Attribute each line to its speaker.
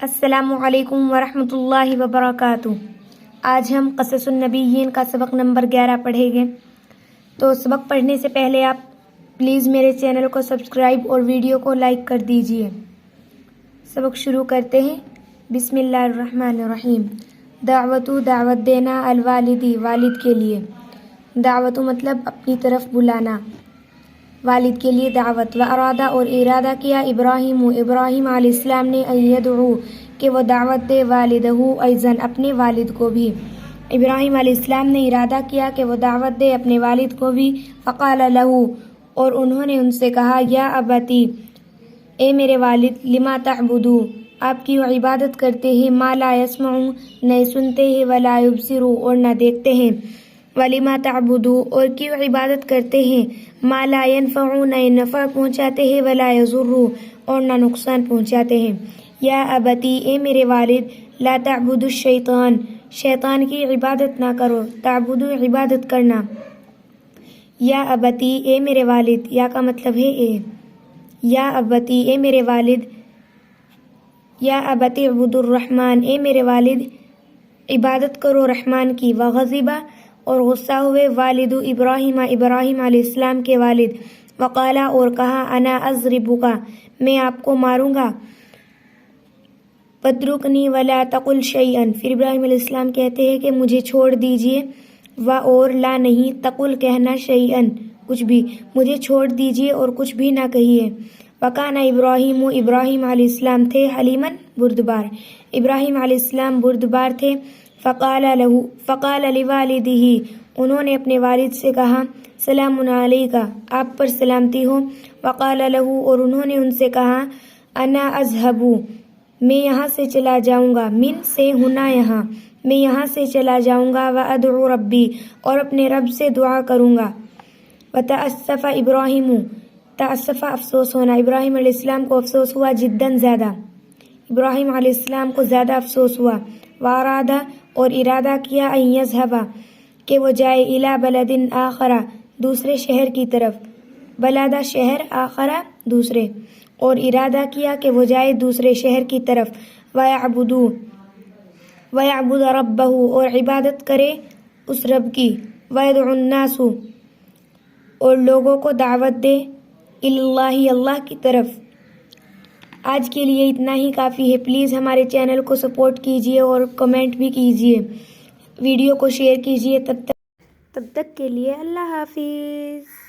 Speaker 1: السلام علیکم ورحمۃ اللہ وبرکاتہ۔ آج ہم قصص النبیین کا سبق نمبر 11 پڑھیں گے۔ تو سبق پڑھنے سے پہلے آپ پلیز میرے چینل کو سبسکرائب اور ویڈیو کو لائک کر دیجئے۔ سبق شروع کرتے ہیں۔ بسم اللہ الرحمن الرحیم۔ دعوت دینا، الوالدی والد کے لیے۔ دعوت مطلب اپنی طرف بلانا، والد کے لیے دعوت۔ ارادہ اور ارادہ کیا ابراہیم علیہ السلام نے ان یدعو کہ وہ دعوت دے والدہ ایضاً اپنے والد کو بھی۔ ابراہیم علیہ السلام نے ارادہ کیا کہ وہ دعوت دے اپنے والد کو بھی۔ فقال لہ اور انہوں نے ان سے کہا، یا ابتی اے میرے والد، لما تعبدو آپ کی عبادت کرتے ہیں، ما لا یسمع نہ سنتے ہیں، ولا یبصر اور نہ دیکھتے ہیں، وَلِمَا تَعْبُدُوا اور کیوں عبادت کرتے ہیں، ما لا ينفع نہ نفع پہنچاتے ہیں، ولا یضر اور نہ نقصان پہنچاتے ہیں۔ یا ابتی اے میرے والد، لا تعبدوا الشیطان شیطان کی عبادت نہ کرو، تعبدو عبادت کرنا۔ یا ابتی اے میرے والد، یا کا مطلب ہے اے۔ یا ابتی اے میرے والد، یا ابتی اعبد الرحمن اے میرے والد عبادت کرو رحمان کی۔ وغضبہ اور غصہ ہوئے، والد ابراہیم ابراہیم علیہ السلام کے والد۔ وقالا اور کہا، انا اضربک میں آپ کو ماروں گا۔ واترکنی ولا تقل شیئا پھر ابراہیم علیہ السلام کہتے ہیں کہ مجھے چھوڑ دیجئے، اور لا نہیں تقل کہنا، شیئا کچھ بھی، مجھے چھوڑ دیجئے اور کچھ بھی نہ کہیے۔ وکان ابراہیم ابراہیم علیہ السلام تھے، حلیما بردبار ابراہیم علیہ السلام بردبار تھے۔ فقال لوالدہ انہوں نے اپنے والد سے کہا، سلام علیک آپ پر سلامتی ہو۔ وقال لہ اور انہوں نے ان سے کہا، انا اذهب میں یہاں سے چلا جاؤں گا، من سے ہونا یہاں، میں یہاں سے چلا جاؤں گا، وادعو ربی اور اپنے رب سے دعا کروں گا۔ وتأسف ابراہیم تأسف افسوس ہونا، ابراہیم علیہ السلام کو افسوس ہوا، جداً زیادہ، ابراہیم علیہ السلام کو زیادہ افسوس ہوا۔ وارادہ اور ارادہ کیا، ان یذهب کہ وہ جائے، الی بلد آخر دوسرے شہر کی طرف، بلدہ شہر، آخر دوسرے، اور ارادہ کیا کہ وہ جائے دوسرے شہر کی طرف۔ ویعبد ربہ اور عبادت کرے اس رب کی۔ ویدعو الناس اور لوگوں کو دعوت دے، اللہ اللہ کی طرف۔ آج کے لیے اتنا ہی کافی ہے۔ پلیز ہمارے چینل کو سپورٹ کیجیے اور کمنٹ بھی کیجیے، ویڈیو کو شیئر کیجیے۔ تب تک کے لیے اللہ حافظ۔